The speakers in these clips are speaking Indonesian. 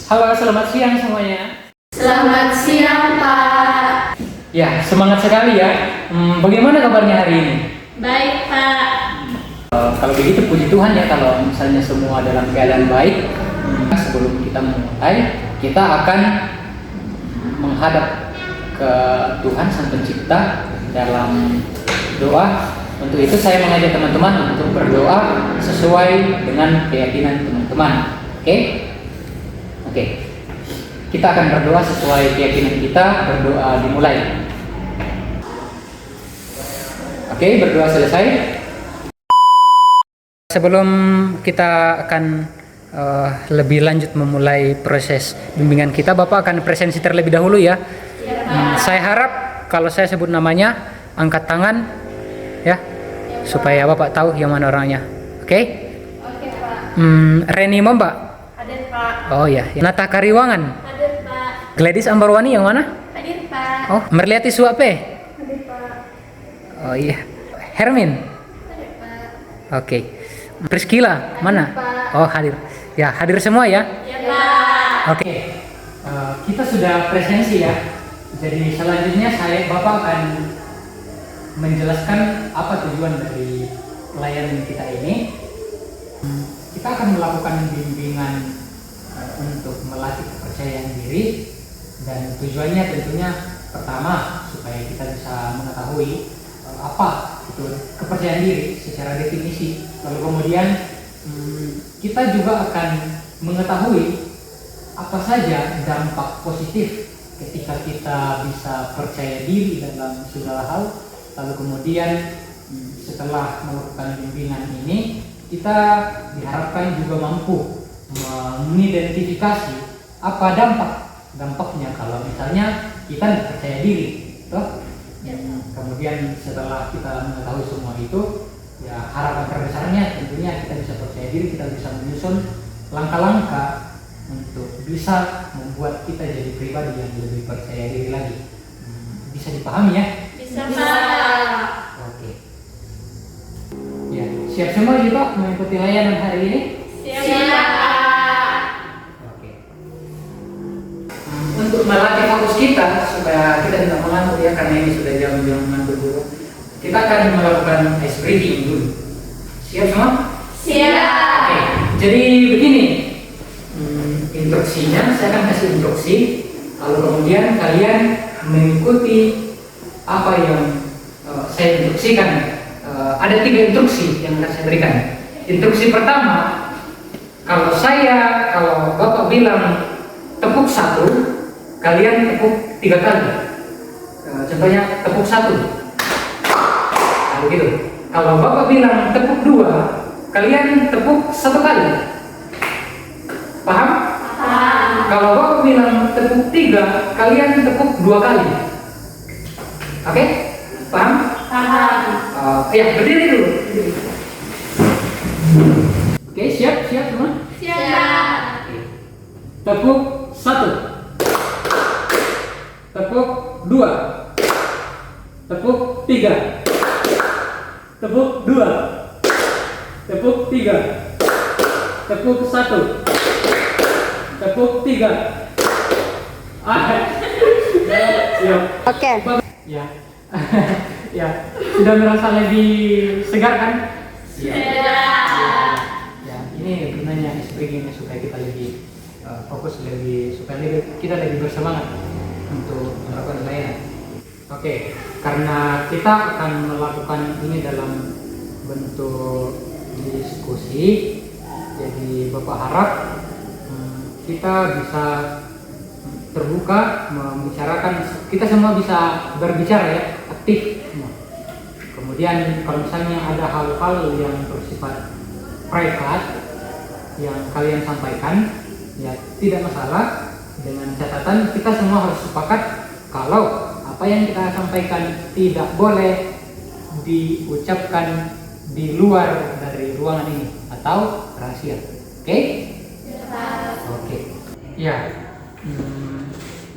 Halo, selamat siang semuanya. Selamat siang, Pak. Ya, semangat sekali ya. Bagaimana kabarnya hari ini? Baik, Pak. Kalau begitu puji Tuhan ya kalau misalnya semua dalam keadaan baik. Sebelum kita memulai, kita akan menghadap ke Tuhan Sang Pencipta dalam doa. Untuk itu saya mengajak teman-teman untuk berdoa sesuai dengan keyakinan teman-teman. Oke? Oke. Kita akan berdoa sesuai keyakinan kita. Berdoa dimulai. Oke, berdoa selesai. Sebelum kita akan lebih lanjut memulai proses bimbingan kita, Bapak akan presensi terlebih dahulu ya. Saya harap kalau saya sebut namanya, angkat tangan ya, supaya Bapak tahu yang mana orangnya. Oke? Oke, Pak. Reni Momba. Hadir, Pak. Oh ya. Nata Kariwangan. Hadir, Pak. Gladys Ambarwani yang mana? Hadir, Pak. Oh, Merliati Suape. Hadir, Pak. Oh iya. Hermin. Hadir, Pak. Oke. Priscila mana? Pak. Oh, hadir. Ya, hadir semua ya. Ya, Pak. Oke. Kita sudah presensi ya. Jadi selanjutnya Bapak akan menjelaskan apa tujuan dari pelayanan kita ini. Kita akan melakukan bimbingan untuk melatih kepercayaan diri, dan tujuannya tentunya pertama supaya kita bisa mengetahui apa itu kepercayaan diri secara definisi. Lalu kemudian kita juga akan mengetahui apa saja dampak positif ketika kita bisa percaya diri dalam segala hal. Lalu kemudian setelah melakukan bimbingan ini, kita diharapkan juga mampu mengidentifikasi apa dampaknya kalau misalnya kita tidak percaya diri, toh. Kemudian setelah kita mengetahui semua itu, ya harapan terbesarnya tentunya kita bisa percaya diri, kita bisa menyusun langkah-langkah untuk bisa membuat kita jadi pribadi yang lebih percaya diri lagi. Bisa dipahami ya? Bisa, Pak. Oke. Ya, siap semua juga mengikuti layanan hari ini? Siap, Pak. Oke. Untuk melatih fokus kita supaya kita tidak mengantuk ya, karena ini sudah jam-jam mengantuk dulu. Kita akan melakukan ice breathing dulu. Siap semua? Siap. Oke. Jadi begini. Instruksinya, saya akan kasih instruksi, lalu kemudian kalian mengikuti apa yang saya instruksikan. Ada 3 instruksi yang akan saya berikan. Instruksi pertama, kalau Bapak bilang tepuk 1, kalian tepuk 3 kali. Contohnya tepuk 1, nah, begitu. Kalau Bapak bilang tepuk 2, kalian tepuk 1 kali. Paham? Kalau Bapak bilang tepuk 3, kalian tepuk 2 kali. Oke? Paham? Paham. Ya, berdiri dulu. Oke, siap semua? Siap. Tepuk 1. Tepuk 2. Tepuk 3. Tepuk 2. Tepuk 3. Tepuk 1. Tepuk 3. Siap. Oke. Ya. Ya, sudah merasa lebih segar kan? Siap. Ya, ini gunanya breathing supaya kita lebih fokus, supaya kita lebih bersemangat untuk melakukan layanan. Oke, karena kita akan melakukan ini dalam bentuk diskusi, jadi Bapak harap kita bisa terbuka membicarakan, kita semua bisa berbicara ya, aktif. Kemudian kalau misalnya ada hal-hal yang bersifat privat yang kalian sampaikan, ya tidak masalah. Dengan catatan kita semua harus sepakat kalau apa yang kita sampaikan tidak boleh diucapkan di luar dari ruangan ini atau rahasia. Oke? Oke. Ya.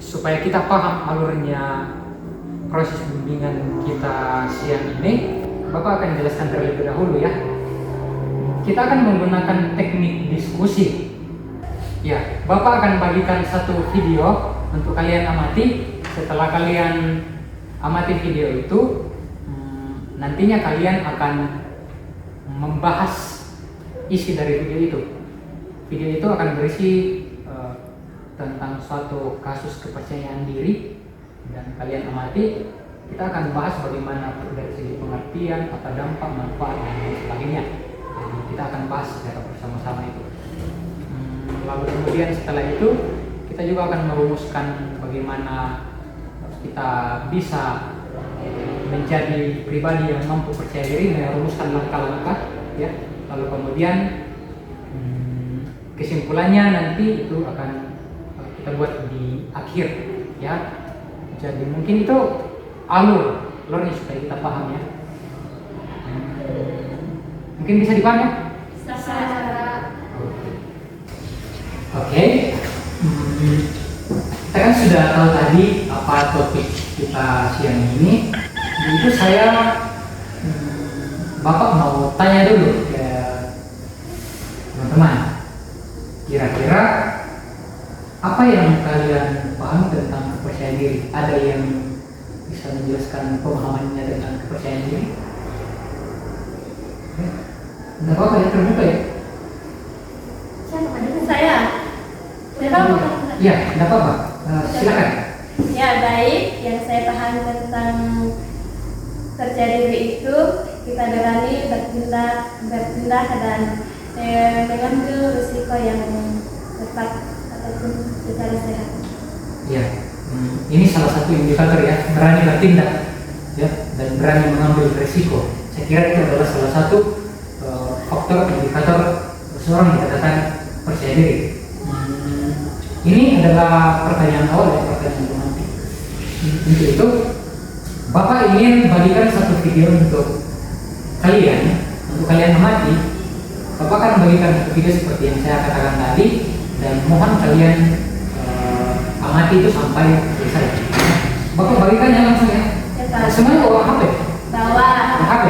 Supaya kita paham alurnya proses bimbingan kita siang ini, Bapak akan jelaskan terlebih dahulu ya. Kita akan menggunakan teknik diskusi. Ya, Bapak akan bagikan satu video untuk kalian amati. Setelah kalian amati video itu, nantinya kalian akan membahas isi dari video itu. Video itu akan berisi tentang suatu kasus kepercayaan diri, dan kalian amati. Kita akan bahas bagaimana dari segi pengertian, apa dampak, manfaat, dan lain sebagainya. Jadi kita akan bahas secara bersama-sama itu. Lalu kemudian setelah itu kita juga akan merumuskan bagaimana kita bisa menjadi pribadi yang mampu percaya diri, merumuskan langkah-langkah, ya. Lalu kemudian kesimpulannya nanti itu akan kita buat di akhir, ya. Jadi mungkin itu alurnya supaya kita paham, ya. Mungkin bisa dipahami, ya? Oke. Kita kan sudah tahu tadi apa topik kita siang ini. Jadi itu saya Bapak mau tanya dulu ke teman-teman. Kira-kira apa yang kalian pahami tentang kepercayaan diri? Ada yang bisa menjelaskan pemahamannya tentang kepercayaan diri? Tidak apa-apa, ya, terbuka, ya. Saya. Iya, tidak apa-apa. Silakan. Ya, baik. Yang saya pahami tentang percaya diri itu kita berani bertindak dan mengambil risiko yang tepat ataupun secara sehat. Ya, ini salah satu indikator, ya, berani bertindak, ya, dan berani mengambil risiko. Saya kira itu adalah salah satu faktor indikator seseorang dikatakan percaya diri. Ini adalah pertanyaan awal, ya, pertanyaan nanti. Untuk itu, Bapak ingin bagikan satu video untuk kalian amati. Bapak akan bagikan satu video seperti yang saya katakan tadi, dan mohon kalian amati itu sampai selesai. Bapak bagikannya langsung, ya. Semuanya bawa HP? Bawa. HP?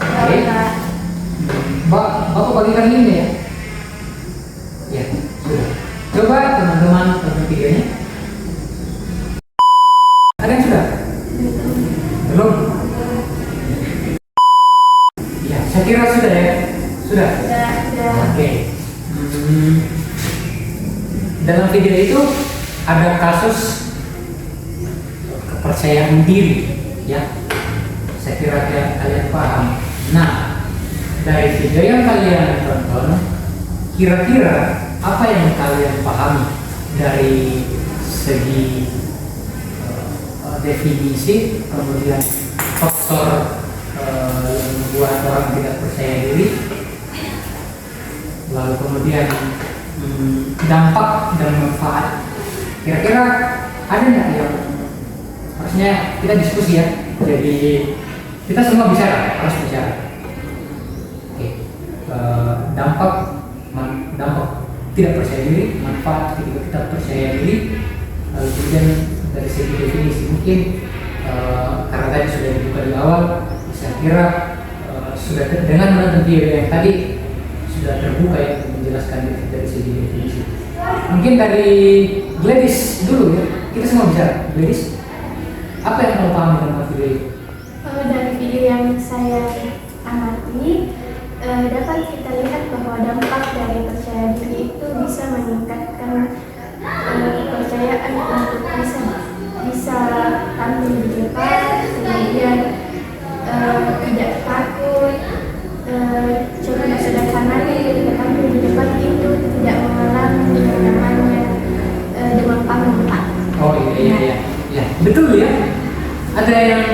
Oke. Bapak bagikan linknya, ya. Ya, sudah. Coba teman-teman tonton videonya. Ada yang sudah? Belum? Ya, saya kira sudah, ya. Sudah? Sudah. Oke. Dalam video itu ada kasus kepercayaan diri, ya. Saya kira kalian paham. Nah, dari video yang kalian tonton, kira-kira apa yang kalian pahami dari segi definisi, kemudian faktor yang membuat orang tidak percaya diri, lalu kemudian dampak dan manfaat. Kira-kira ada nggak yang harusnya kita diskusi, ya? Jadi kita semua harus bicara. Oke. Dampak tidak percaya diri, manfaat ketika kita percaya diri. Lalu kemudian dari segi definisi mungkin karena tadi sudah dibuka di awal, saya kira sudah dengan menonton video yang tadi sudah terbuka, ya, untuk menjelaskan dari segi definisi. Mungkin dari Gladys dulu, ya, kita semua bicara. Gladys, apa yang kamu pahami tentang video ini? Dari video yang saya amati, dapat kita lihat bahwa dampak dari percaya diri itu bisa meningkatkan kepercayaan untuk bisa tampil di depan, kemudian tidak takut, contoh sederhananya ketika tampil di depan itu tidak mengalami yang namanya demam panggung, Pak. Oh iya, betul, ya. Ada yang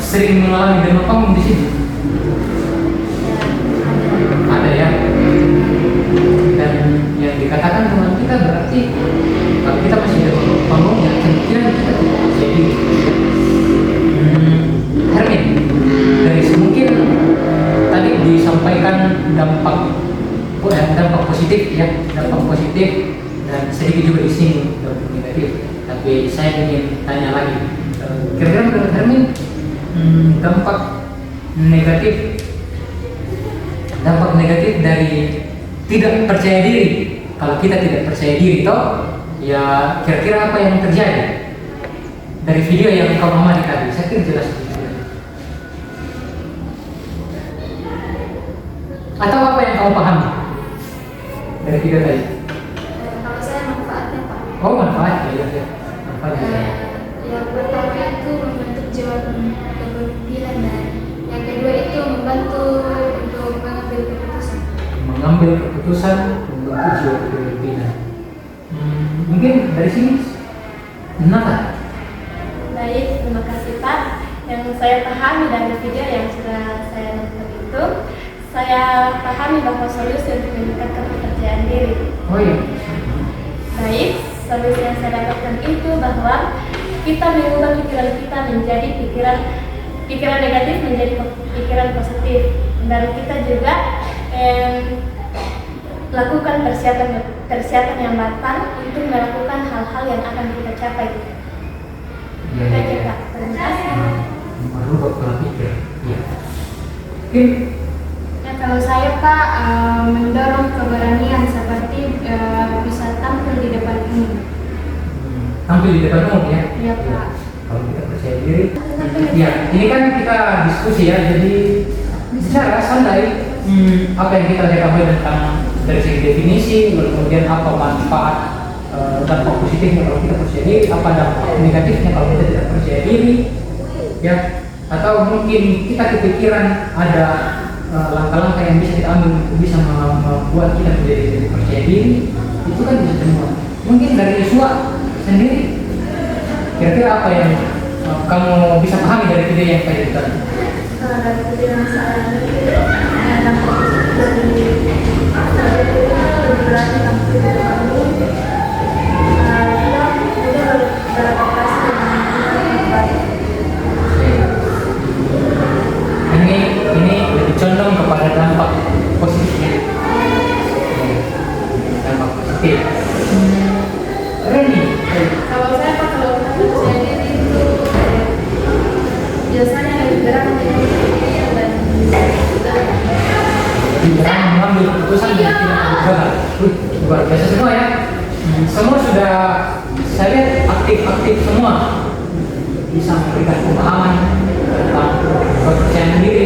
sering mengalami demam panggung di sini? Ada, ya. Dan yang dikatakan teman kita berarti kalau kita masih demam panggung, ya, kemungkinan kita tidak percaya diri. Hermin, dari mungkin tadi disampaikan dampak positif, ya, dampak positif, dan sedikit juga disinggung dampak negatif. Tapi saya ingin tanya lagi, kira-kira menurut Hermin dampak negatif dari tidak percaya diri kalau kita tidak percaya diri toh, ya kira-kira apa yang terjadi dari video yang kau amati tadi? Saya kira jelas gitu. Atau apa yang kau pahami dari video tadi? Kalau saya manfaatnya Pak, Oh, manfaat ya, ya. Manfaatnya. yang pertama itu membentuk jiwa kepemimpinan, dan yang kedua itu membantu untuk mengambil keputusan. Mengambil keputusan membentuk jiwa kepemimpinan. Mungkin dari sini, Nata. Baik, terima kasih Pak. Yang saya pahami dari video yang sudah saya nonton itu, saya pahami bahwa solusi untuk meningkatkan kepercayaan diri. Oh iya. Baik, solusi yang saya dapatkan itu bahwa kita mengubah pikiran kita menjadi pikiran negatif menjadi pikiran positif, dan kita juga lakukan persiapan yang matang untuk melakukan hal-hal yang akan kita capai. Ya, Kita ya, juga ya. terima kasih. Merubah pola pikir. Ya. Mungkin Ya, kalau saya Pak, mendorong keberanian seperti bisa tampil di depan umum. tampil di depan umum ya. Iya, Pak. Kalau kita percaya diri. Ya, ini kan kita diskusi ya, jadi bicara santai. Apa yang kita ketahui tentang dari segi definisi, lalu kemudian apa manfaat dampak positifnya kalau kita percaya diri, apa dampak negatifnya kalau kita tidak percaya diri, ya. Atau mungkin kita kepikiran ada langkah-langkah yang bisa kita ambil untuk bisa membuat kita menjadi lebih percaya diri, itu kan bisa semua. Mungkin dari Yosua sendiri, kira-kira apa yang kamu bisa pahami dari video yang tadi tadi? Dari video yang saya dampak dari berani tampil di depan umum, kita beradaptasi dengan baik. Ini lebih condong kepada dampak positifnya. Dampak positif. Reni, Kalau saya Pak, kalau kita percaya diri itu biasanya lebih berat dengan dan berani mengambil keputusan dan tidak gagal. Luar biasa semua ya. Semua sudah saya lihat aktif semua, bisa memberikan pemahaman tentang kepercayaan diri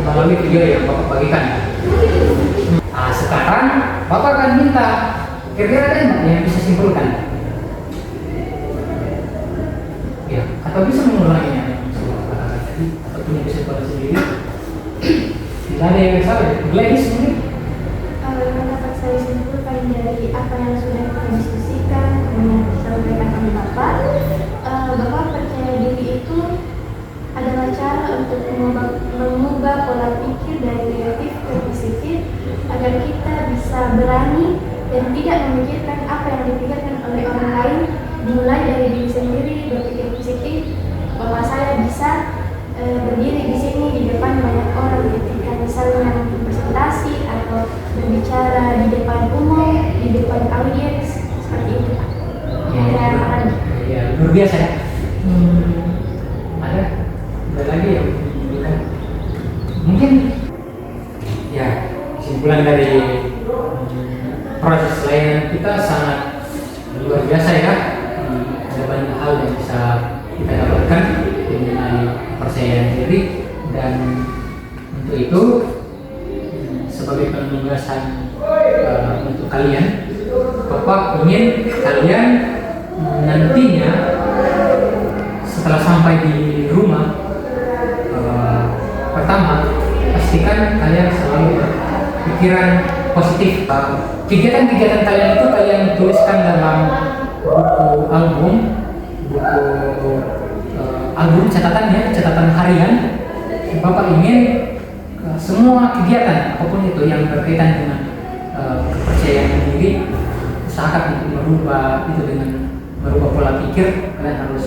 melalui video yang Bapak bagikan. Nah, sekarang Bapak akan minta kira-kira ada yang bisa simpulkan, ya, atau bisa mengulanginya tadi, atau punya kesimpulan sendiri. Tidak ada yang salah, Gladys mungkin. Yang dapat saya simpulkan dari apa yang sudah kita diskusikan dengan disampaikan oleh Bapak, Bapak percaya diri itu adalah cara untuk mengubah pola pikir dari negatif ke positif agar kita bisa berani dan tidak memikirkan apa yang dipikirkan oleh orang lain, dimulai dari diri sendiri, berpikir positif bahwa saya bisa berdiri di sini di depan banyak orang ketika misalnya untuk presentasi atau berbicara di depan umum, di depan audiens, seperti itu Pak. Ya, luar biasa ya. Ada lagi yang mungkin ya, kesimpulan dari proses layanan kita sangat luar biasa ya. Ada banyak hal yang bisa kita dapatkan mengenai kepercayaan diri, dan untuk itu sebagai penugasan untuk kalian, Bapak ingin kalian nantinya setelah sampai di rumah, pertama pastikan kalian selalu berpikiran positif. Kegiatan-kegiatan kalian itu kalian tuliskan dalam buku album catatan harian. Bapak ingin semua kegiatan apapun itu yang berkaitan dengan kepercayaan diri, usahakan untuk merubah itu dengan merubah pola pikir. Kalian harus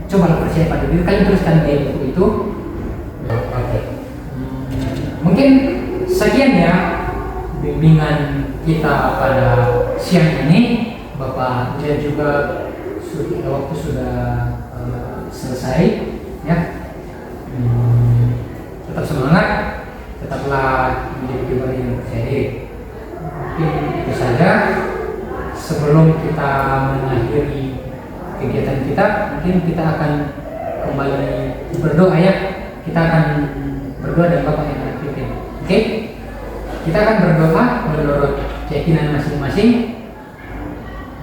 coba percaya pada diri, kalian tuliskan di buku itu. Oke. Mungkin sekian ya bimbingan kita pada siang ini. Bapak lihat juga waktu sudah selesai ya. Tetap semangat, tetaplah menjadi pribadi yang percaya diri. sebelum kita mengakhiri kegiatan kita, mungkin kita akan kembali berdoa ya. Kita akan berdoa dan Bapak yang akan pimpin. Oke? Kita akan berdoa menurut keyakinan masing-masing.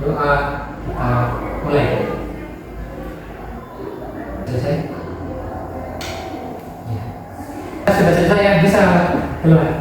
Doa kita mulai. Selesai? Ya. Sudah selesai ya, bisa keluar.